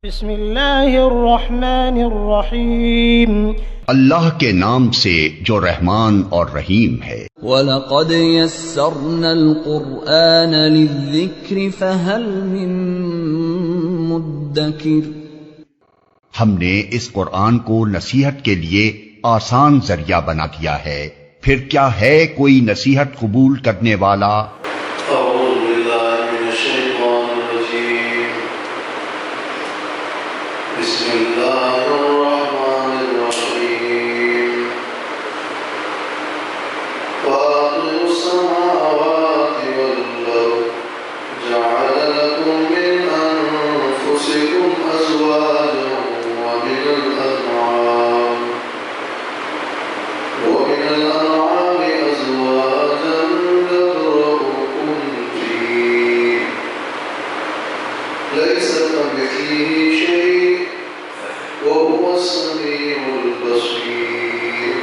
بسم اللہ الرحمن الرحیم، اللہ کے نام سے جو رحمان اور رحیم ہے۔ وَلَقَدْ يَسَّرْنَا الْقُرْآنَ لِلذِّكْرِ فَهَلْ مِن مُدَّكِرٍ۔ ہم نے اس قرآن کو نصیحت کے لیے آسان ذریعہ بنا دیا ہے، پھر کیا ہے کوئی نصیحت قبول کرنے والا؟ اعوذ باللہ من الشیطان الرجیم، بسم اللہ الرحمن الرحیم، فاطر السماوات والارض جعل لكم من انفسكم ازواجا ومن الانعام ازواجا يذرؤكم فيه ليس كمثله شيء وهو السميع البصير،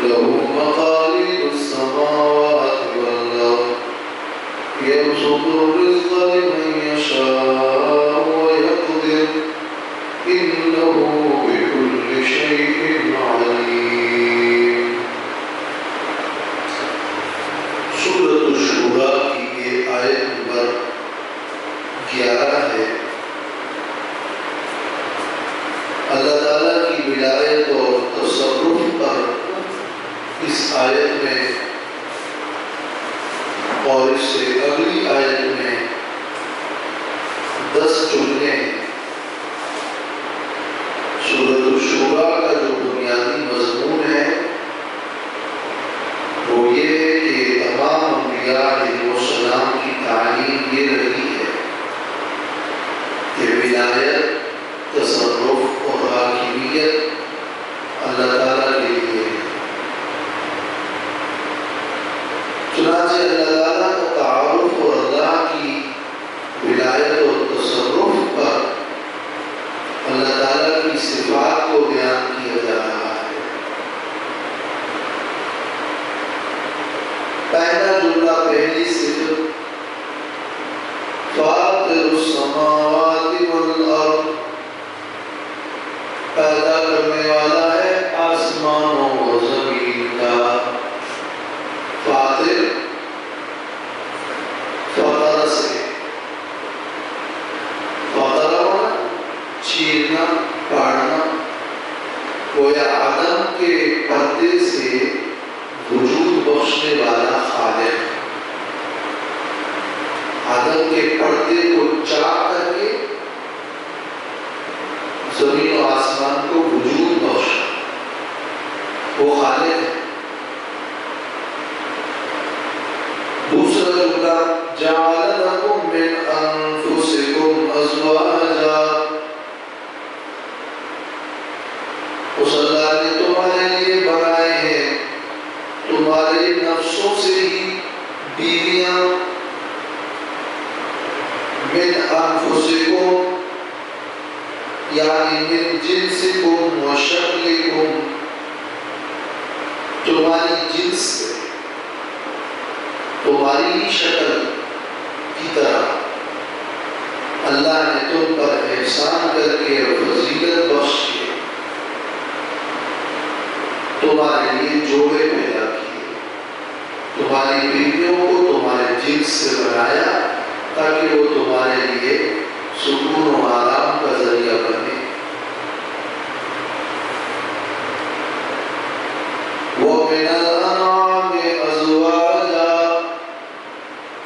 له مقاليد السماوات والأرض يبسط الرزق لمن يشاء ويقدر إنه بكل شيء عليم۔ سورۃ الشورى کی یہ آیت نمبر 11 ہے۔ اللہ تعالیٰ کی ولایت اور تصرف پر اس آیت میں اور اس سے اگلی آیت میں 10 جملے ہیں۔ سورۃ الشورى کا جو بنیادی مضمون ہے وہ یہ ہے کہ تمام انبیاء علیہ السلام کی تعلیم یہ رہی ہے کہ ولایت، تصرف اور حاکمیت اللہ تعالیٰ کے لیے ہے۔ چنانچہ اللہ تعالیٰ کا تعارف اور اللہ کی ولایت اور تصرف پر اللہ تعالیٰ کی صفات کو بیان کیا جا رہا ہے۔ پہلا جملہ، پہلی صفت، فاطر السماوات والارض، پیدا کرنے والا ہے آسمانوں اور زمین کا۔ فاطر فطر سے، فطر چیرنا، پاڑنا، گویا عدم کے پردے سے وجود بخشنے والا خالق، عدم کے پردے کو چاک کر کے زمین و آسمان کو وجود بخشا، وہ خالق ہے۔ دوسرا جملہ، جعل لكم من انفسكم ازواجا، اس اللہ نے تمہارے لیے بنائے ہیں تمہارے نفسوں سے ہی بیویاں، من انفسکم یعنی من جنسکم و شکلکم، تمہاری جنس سے، تمہاری ہی شکل کی طرح اللہ نے تم پر احسان کر کے فضیلت بخش کے تمہارے لیے جوڑے پیدا کیے، تمہاری بیویوں کو تمہارے جنس سے بنایا تاکہ وہ تمہارے لیے سکون و آرام کا ذریعہ بنے۔ وَمِنَ الْأَنْعَامِ أَزْوَاجًا،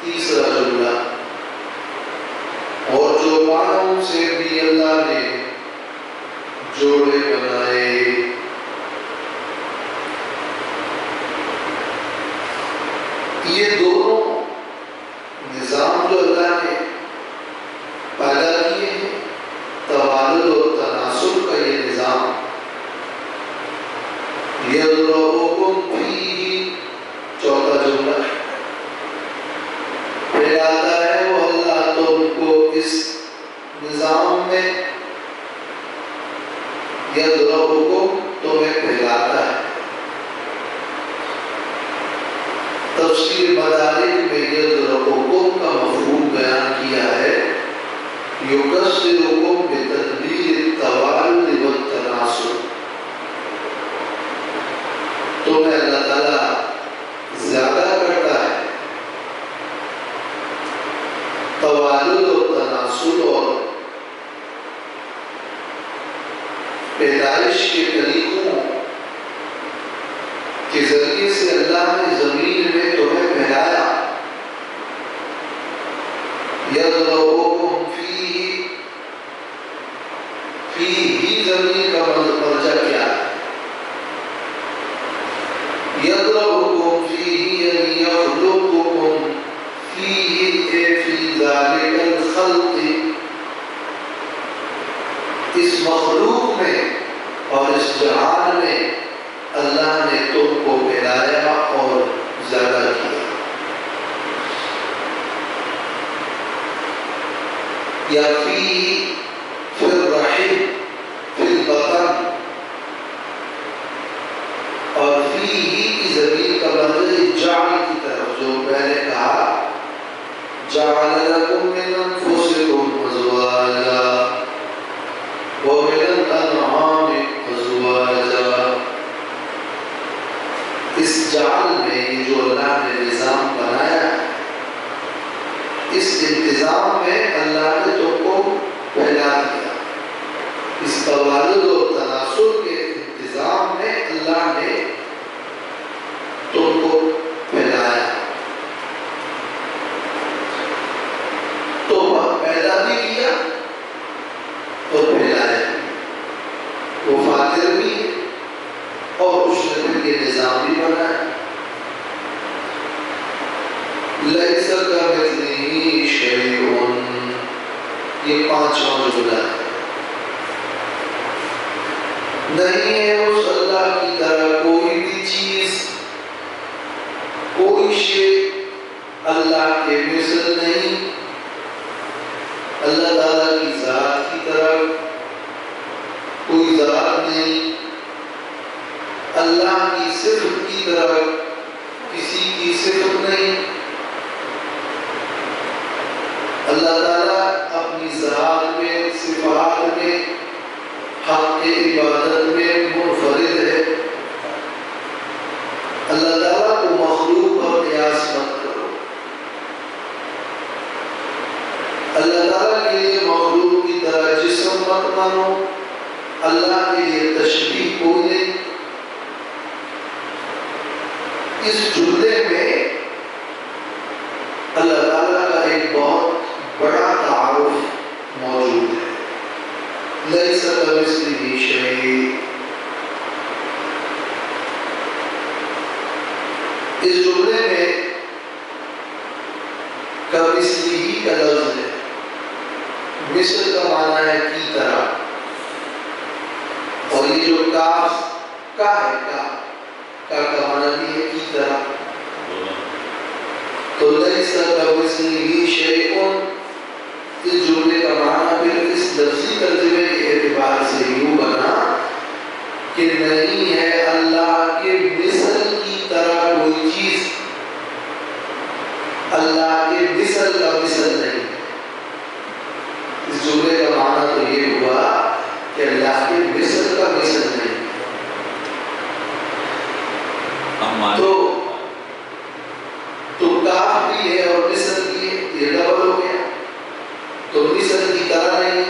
تیسرا جملہ، اور چوپانوں سے بھی اللہ نے جوڑے بنائے۔ یہ دونوں نظام جو اللہ نے پیدا کیے ہیں، توالد اور تناسل کا یہ نظام، یذرؤکم فیہ، چوتھا جملہ، پھیلاتا ہے وہ اللہ تم کو اس نظام میں، یذرؤکم تمہیں پھیلاتا ہے۔ تفسیر مدارک میں یذرؤکم کا مفہوم بیان کیا ہے، یکسرکم پیدائش کے طریقوں کے ذریعے سے اللہ نے زمین میں تمہیں پھیلایا. يَضْرَبُكُمْ فِيهِ فِيهِ زمین کا مرجع کیا ہے؟ يَضْرَبُكُمْ فِيهِ یعنی يَخْلُقُكُمْ فِيهِ فِي ذَلِكَ الْخَلْقِ، اس مخلوق میں اور اس جہان میں اللہ نے تم کو پھیلایا اور زیادہ کیا. یا فی الرحم فی البطن، اور فی کی زمین کا بدل جعل کی طرف، جو میں نے کہا جعل لکم من انفسکم ازواجا ومن الانعام ازواجا. اس جعل میں یہ جو اللہ نے نظام بنایا ہے، اس انتظام میں اللہ نے تم کو پھیلا دیا. اس توالد و تناسل کے انتظام میں اللہ نے تم کو پھیلایا. تو پیدا بھی کیا اور پھیلایا. وہ فاتر بھی ہے اور اس نے پھر یہ نظام بھی بنایا. لَيْسَ كَمِثْلِهِ شَيْءٌ، یہ پانچواں جملہ ہے. نہیں ہے اس اللہ کی طرح کوئی بھی چیز، کوئی شے اللہ کے مثل نہیں. اللہ تعالیٰ کی ذات کی طرح کوئی ذات نہیں. اللہ کی صفت کی طرح کسی کی صفت نہیں. اللہ تعالیٰ اپنی ذات میں، صفات میں، حق عبادت میں منفرد ہے. اللہ تعالیٰ کو مخلوق پر قیاس مت کرو. اللہ تعالیٰ کے لیے مخلوق کی طرح جسم مت مانو. اللہ کے لیے تشبیہ کوئی نہیں. اس جملے میں اللہ تعالیٰ کا ایک بہت بڑا تعارف موجود ہے. لَيْسَ كَمِثْلِهِ شَيْءٌ. اس جملے میں کَمِثْلِهِ کا لفظ ہے. مثل کا معنی ہے کی طرح، اور یہ جو کاف کا ہے، کا معنی بھی ہے کی طرح. تو لَيْسَ كَمِثْلِهِ شَيْءٌ، اس جملے کا معنی پھر اس لفظی ترجمے کے اعتبار سے یوں بنا کہ نہیں ہے اللہ کے مثل کی طرح کوئی چیز. اللہ کے مثل کا مثل نہیں. اس جملے کا معنی تو یہ ہوا کہ اللہ کے مثل کا مثل نہیں. تو کاف بھی ہے اور مثل بھی ہے، یہ ڈبل ہو گیا. تو مثل کی طرح نہیں.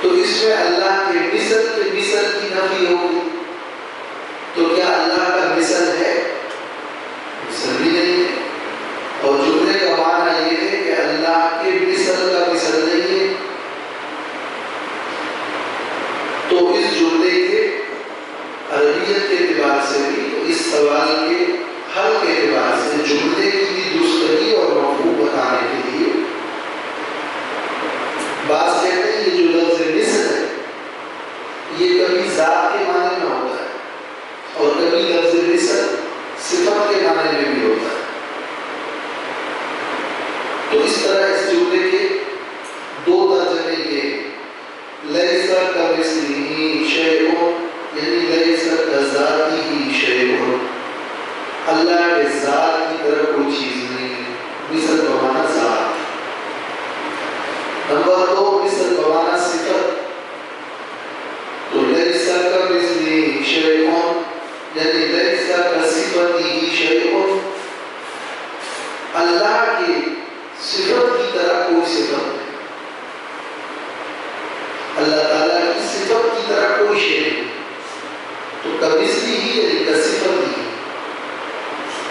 تو اس میں اللہ کے مثل کی نفی ہوگی. تو کیا اللہ کا مثل ہے؟ مثل بھی نہیں ہے. اور جملے کا معنی یہ ہے کہ اللہ کے مثل کا مثل نہیں ہے. تو اس جملے کے عربیت کے اعتبار سے بھی، اس سوال کے حل کے اعتبار سے، جملے کی بھی درستگی اور مفہوم بتانے کے لیے بعض کہتے ہیں یہ جو لفظ مثل ہے یہ کبھی ذات کے معنی میں ہوتا ہے اور کبھی لفظ مثل صفت کے معنی میں بھی ہوتا ہے. تو اس طرح اس جملے کے دو ترجمے یہ لَيْسَ كَمِثْلِهِ شَيْءٌ، یعنی لَيْسَ كَذَاتِهِ شَيْءٌ، اللہ کے ذات کی طرح کوئی چیز نہیں ہے. مثل بمانا ذات. نمبر دو، مثل بمانا صفت. تو لَيْسَ كَمِثْلِهِ شَيْءٌ یعنی لَيْسَ كَصِفَتِهِ شَيْءٌ، اللہ کی صفت کی طرح کوئی صفت نہیں. اللہ تعالیٰ کی صفت صفت کی طرح کوئی شے نہیں. تو کمثلی ہی یعنی کصفت ہی،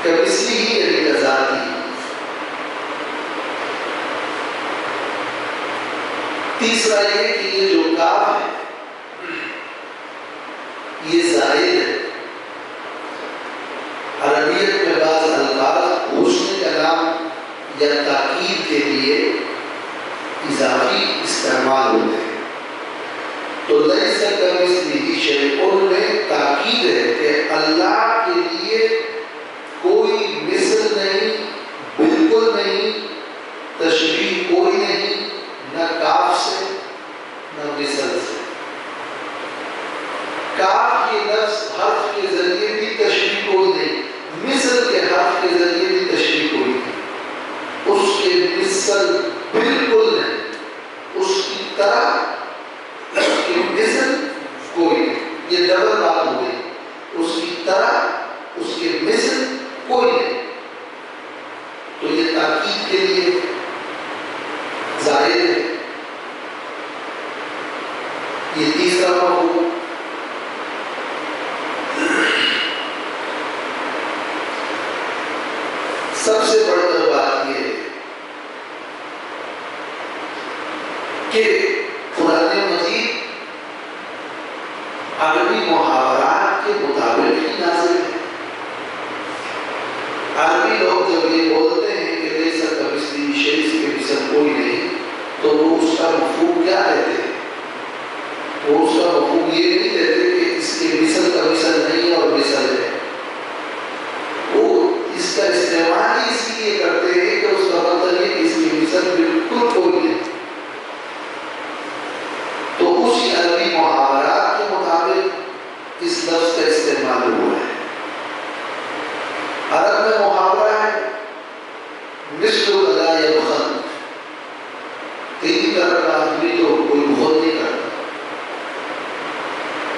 کمثلی ہی یعنی کذات ہی. تیسرا یہ کہ یہ جو کاف ہے یہ زائد ہے. عربیت میں بعض الفاظ حسن کلام یا تاکید کے لیے اضافی استعمال ہوتے ہیں. تو لیس کمثلہ شیء میں تاکید ہے کہ اللہ کے لیے کوئی مثل نہیں، بالکل نہیں، تشبیہ کوئی نہیں، نہ کاف سے نہ مثل سے. کاف کے لفظ حرف کے ذریعے بھی تشبیہ کوئی نہیں، مثل کے حرف کے ذریعے بھی تشبیہ کوئی نہیں. اس کے مثل بالکل نہیں، اس کی طرح اس کی مثل کوئی نہیں. یہ ڈبل بات ہو گئی. اس کی طرح اس کے مثل کوئی نہیں. تو یہ تاکید کے لیے زائد ہے. یہ تیسرا مفہوم. سب سے بڑھ کر بات یہ ہے کہ قرآن مجید عربی محاورات کے مطابق ہی نازل ہے. عربی لوگ جب یہ بولتے ہیں کہ لیس کمثلہ شیء، اس کے مثل کوئی نہیں، تو وہ اس کا مفہوم کیا لیتے ہیں؟ وہ اس کا مفہوم یہ نہیں لیتے کہ اس کے مثل کا مثل نہیں اور مثل ہے. وہ اس کا استعمال ہی اس لیے کرتے ہیں کہ اس کا مطلب یہ کہ اس کی مثل بالکل کوئی نہیں. تو اسی عربی محاورات کے مطابق اس لفظ کا استعمال ہوا ہے. عرب میں محاورہ ہے مثل لا یبخل، تیری طرح کا آدمی تو کوئی بخل نہیں کرتا.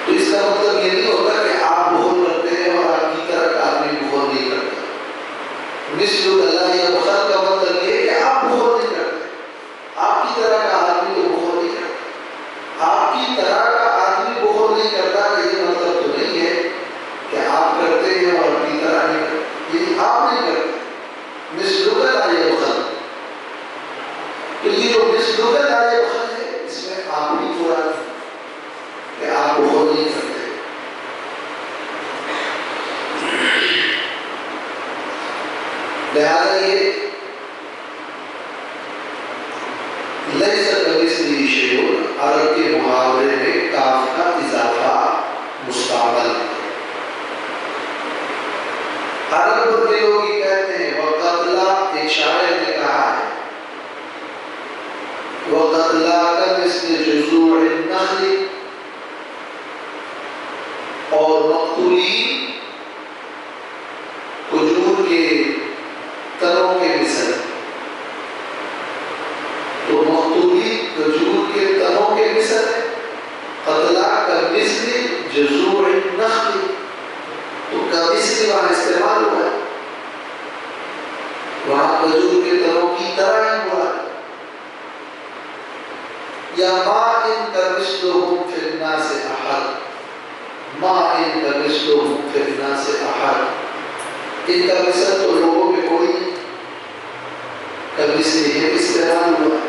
تو اس کا مطلب یہ نہیں ہوتا کہ آپ بخل کرتے ہیں اور آپ کی طرح کا آدمی بخل نہیں کرتا. مثل لا یبخل کا مطلب یہ ہے کہ آپ بخل نہیں کرتے، آپ کی طرح کا آدمی تو بخل نہیں کرتا. آپ کی طرح کا آدمی بخل نہیں کرتا کہ یہ مطلب تو نہیں ہے کہ آپ کرتے ہیں اور اپنی طرح نہیں کرتے. یہ آپ نہیں کرتے. مثل لا یبخل، تو یہ جو مثل لا یبخل ہے اس میں آپ بھی تھوڑا کہ آپ بخل نہیں کرتے. لہذا یہ لیس کمثلہ شیء عرب کے محاورے میں کاف کا اضافہ مستعمل ہے. عرب کے لوگ یہ کہتے ہیں وقتلا، ایک شاعر نے کہا ہے وقتلا کمثل جذوع النخل، اور مقتولین کھجور کے تنوں کے مثل. تو مقتولین کھجور کے تنوں کے مثل ہے. قتلا کمثل جذوع النخل، تو کمثل وہاں استعمال ہوا ہے، وہاں کھجور کے تنوں کی طرح ہی ہوا ہے. یا ما ان کمثلہم فی الناس احد، ما ان کمثلہم فی الناس احد، ان کا مثل تو لوگوں میں کوئی نہیں. کمثلہ یہ استعمال ہوا ہے.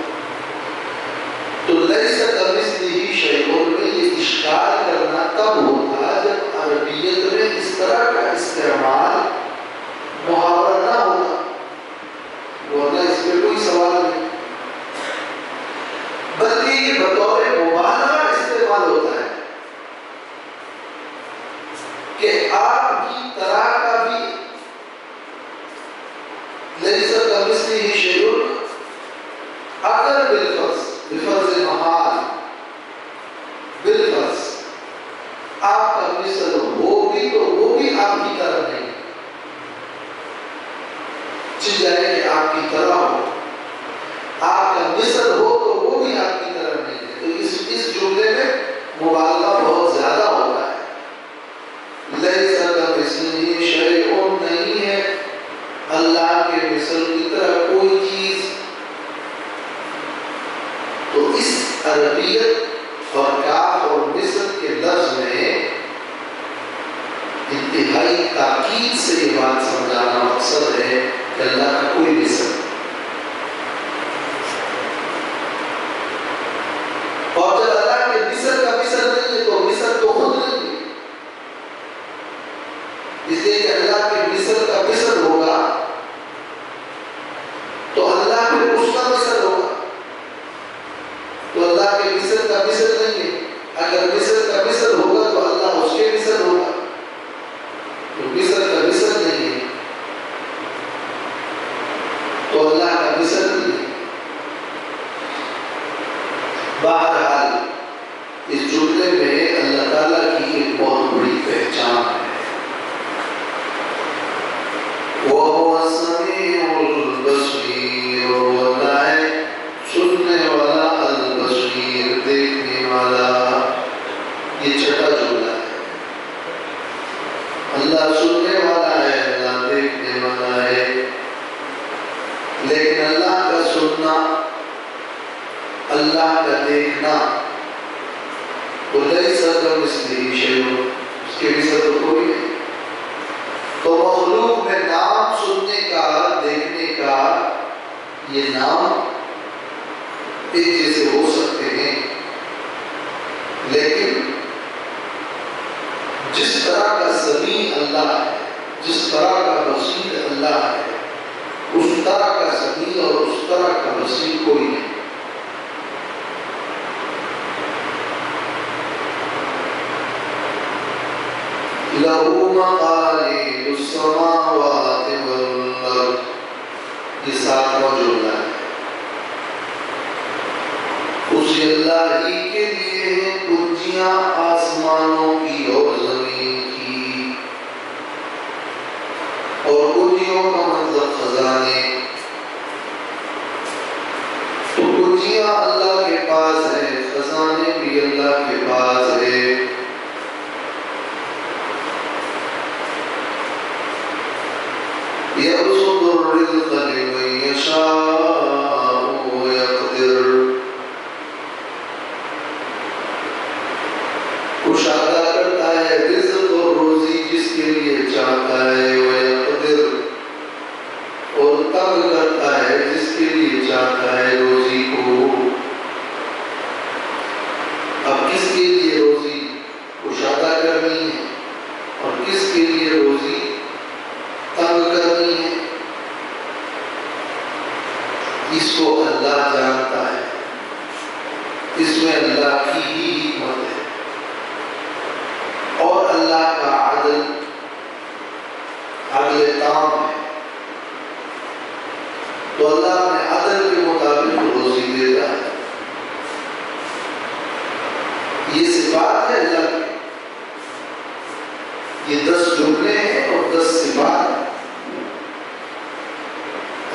تو لیس کمثلہ شیء میں یہ اشکال کرنا تب ہوتا جب عربیت میں اس طرح کا استعمال محاورہ نہ ہوتا، ورنہ اس پہ کوئی سوال نہیں. بلکہ یہ بطور مبالغہ استعمال ہوتا ہے کہ آپ کی طرح کا بھی لیس کمثلہ شیء اگر بالفرض، بفرض محال، بالفرض آپ کا مثل ہو بھی تو وہ بھی آپ کی طرح نہیں. چل جائے کہ آپ کی طرح ہو، آپ کا مثل ہو تو وہ بھی آپ کی طرح نہیں ہے. تو اس جملے میں مبالغہ بہت زیادہ ہوتا ہے. لیس کمثلہ شیء نہیں ہے اللہ کے مثل کی طرح کوئی چیز. تو اس عربیت اور کاف اور مصر کے لفظ میں انتہائی تاکید سے یہ بات سمجھانا مقصد ہے کہ اللہ کا کوئی مصر نہیں. اور جب اللہ کے مصر کا مصر نہیں ہے تو مصر تو خود نہیں ہے. اس لیے کہ اللہ کے مصر کا مصر ہوگا تو اللہ پھر اس کا مصر ہوگا. تو اللہ کے مصر کا مصر نہیں ہے. اگر مصر کا مصر ہوگا تو اللہ اس کے مصر ہوگا. تو مصر کا مصر نہیں ہے تو اللہ کا مصر نہیں ہے. بہرحال اس جملے میں اللہ تعالیٰ کی ایک بہت بڑی پہچان ہے. وَهُوَ السَّمِيعُ الْبَصِيرُ، وہ اللہ ہے سننے والا، البصیر دیکھنے والا. یہ چھٹا جملہ ہے. اللہ سننے والا ہے، اللہ دیکھنے والا ہے. لیکن اللہ کا سننا، اللہ کا دیکھنا وَلَيْسَ كَمِثْلِهِ شَيْءٌ، اس کے مثل تو کوئی نہیں. تو مخلوق میں نام سننے کا، دیکھنے کا، یہ نام ایک جیسے ہو سکتے ہیں، لیکن جس طرح کا سمیع اللہ ہے، جس طرح کا بصیر اللہ ہے، اس طرح کا سمیع اور اس طرح کا بصیر کوئی نہیں. لَهُ مَقَالِيدُ السَّمَاوَاتِ وَالْأَرْضِ، یہ 7واں جملہ ہے. اسی اللہ ہی کے لیے ہیں کنجیاں آسمانوں کی اور زمین کی. اور کنجیوں کا مطلب خزانے. تو کنجیاں اللہ کے پاس ہے، خزانے بھی اللہ کے پاس ہے. يَبْسُطُ الرِّزْقَ لِمَن يَشَاءُ وَيَقْدِرُ، کشادہ کرتا ہے رزق اور روزی جس کے لیے چاہتا ہے، وَيَقْدِرُ، اور تنگ کرتا ہے جس کے لیے چاہتا ہے روزی کو. اب کس کے لیے روزی کشادہ کرنی ہے اور کس کے لیے روزی تنگ کرنی ہے، اس کو اللہ جانتا ہے. اس میں اللہ کی ہی حکمت ہے اور اللہ کا عدل تام ہے. تو اللہ نے عدل کے مطابق روزی دیتا ہے. یہ صفات ہے اللہ کی. یہ 10 جملے ہیں اور 10 صفات.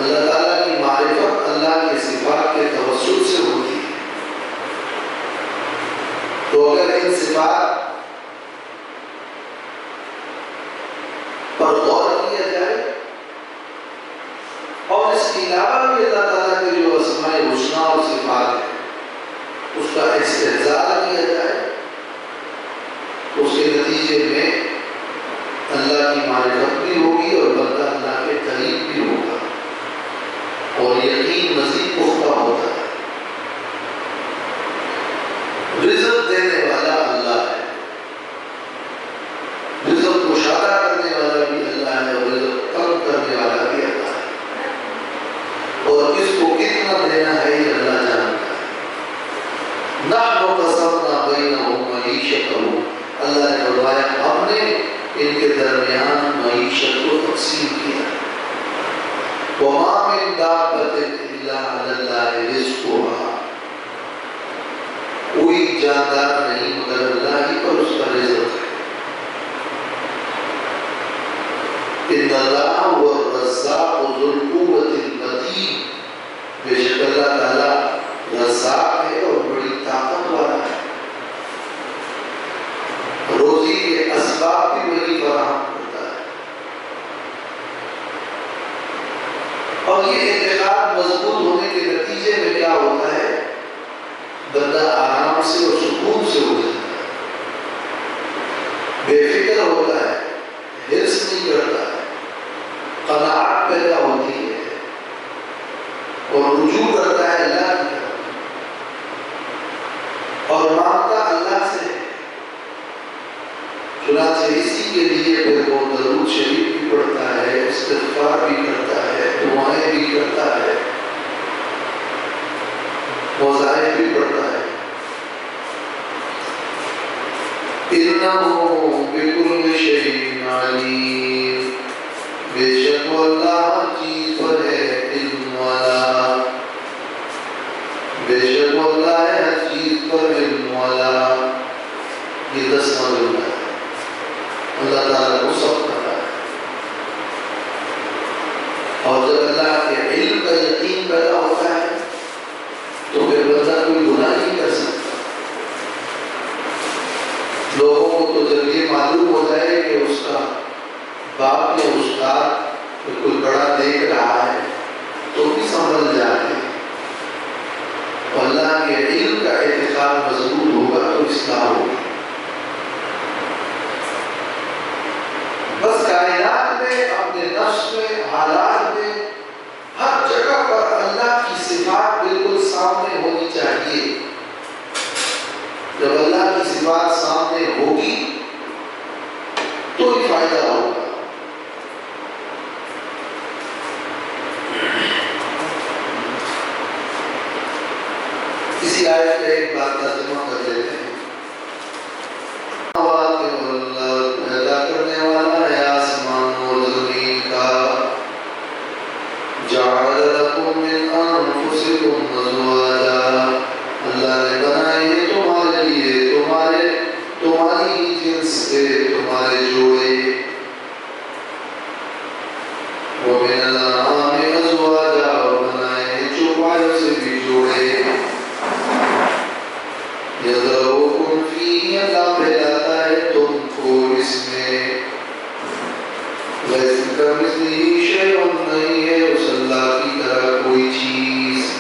اللہ تعالیٰ کی معرفت اللہ کے صفات کے توسط سے ہوتی ہے. تو اگر ان صفات پر غور کیا جائے اور اس کے علاوہ بھی اللہ تعالیٰ کے جو اسماء الحسنی اور صفات ہیں اس کا استحضار کیا جائے تو اس کے نتیجے میں اللہ کی معرفت بھی ہوگی اور بندہ اللہ کے قریب بھی ہوگا اور یقین مزید پختہ ہوتا ہے. رزق دینے والا اللہ ہے، رزق کشادہ کرنے والا بھی اللہ ہے اور رزق کم کرنے والا بھی اللہ ہے. اور کس کو کتنا دینا ہے یہ اللہ جانتا ہے. نحن قسمنا بینہم معیشتہم، اللہ نے فرمایا ہم نے ان کے درمیان معیشت کو تقسیم کیا. وَمَا مِن دَابَّةٍ إِلَّا عَلَى اللَّهِ رِزْقُهَا، کوئی جاندار نہیں مگر اللہ ہی پر اس کا رزق ہے. إِنَّ اللَّهَ هُوَ الرَّزَّاقُ ذُو الْقُوَّةِ الْمَتِينُ، بے شک اللہ تعالیٰ رزاق ہے اور بڑی طاقت والا ہے. روزی کے اسباب بھی وہی فراہم کرتا ہے. اور یہ اعتقاد مضبوط ہونے کے نتیجے میں کیا ہوتا ہے، بندہ آرام سے اور سکون سکون سے ہو جاتا ہے، بے فکر ہوتا ہے، حرص نہیں کرتا ہے، قناعت پیدا ہوتی ہے اور رجوع کرتا ہے اللہ کی طرف اور مانگتا اللہ سے ہے۔ چنانچہ اسی کے لیے پھر وہ درود شریف بھی پڑھتا ہے، استغفار بھی کرتا ہے، دعائیں بھی کرتا ہے، وظائف بھی پڑھتا ہے۔ اِنَّهُ بِكُلِّ شَيْءٍ عَلِيمٌ، بے شک وہ اللہ ہر چیز پر ہے علم والا، بے شک وہ اللہ ہے ہر چیز پر علم والا۔ یہ 10 معلوم ہے، اللہ تعالیٰ کو سب پتہ ہے، اور جب اللہ کے علم کا یقین پیدا ہوتا ہے تو پھر بندہ کوئی گناہ نہیں کر سکتا۔ لوگوں کو تو جب یہ معلوم ہو جائے کہ اس کا باپ یا استاد کوئی بڑا دیکھ رہا ہے تو بھی سنبھل جاتے ہیں، اور اللہ کے علم کا اعتقاد مضبوط ہوگا تو اصلاح ہوگی۔ بس کائنات میں، اپنے نفس میں، حالات میں، ہر جگہ پر اللہ کی صفات بالکل سامنے ہونی چاہیے۔ جب اللہ کی صفات سامنے ہوگی تو ہی فائدہ ہوگا۔ اسی آیت میں ایک بات ترجمہ کر لیتے ہیں۔ پیدا کرنے والا ہے آسمان اور زمین کا، جعل لکم من انفسکم ازواجا، اللہ نے بنائے ہیں تمہارے لیے تمہاری ہی جنس سے تمہارے جوڑے، ومن الانعام ازواجا، اور بنائے ہیں چوپایوں سے بھی جوڑے، یذرؤکم فیہ، اللہ پھیلاتا ہے تم کو اس میں، لیس کمثلہ شیء، نہیں ہے اس اللہ کی طرح کوئی چیز،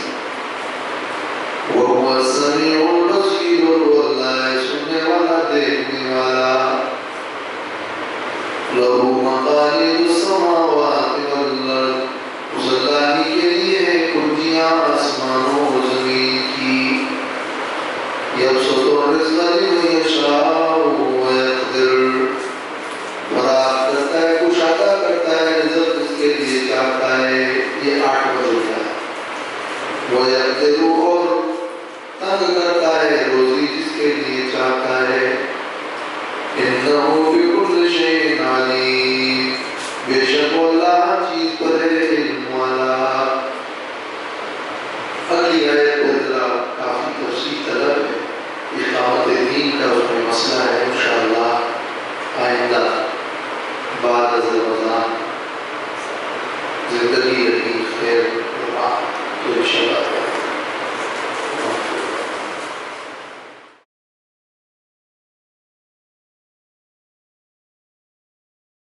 وہو السمیع البصیر، وہ اللہ ہے سننے والا دیکھنے والا، لہ مقالید السماوات والارض، اس اللہ ہی کے لیے ہے کنجیاں آسمانوں و زمین کی، یبسط الرزق لمن یشاء ویقدر، فراخ کرتا ہے، کشادہ کرتا ہے رزق جس کے لیے چاہتا ہے، یہ 8 وجہ ہے، ویقدر،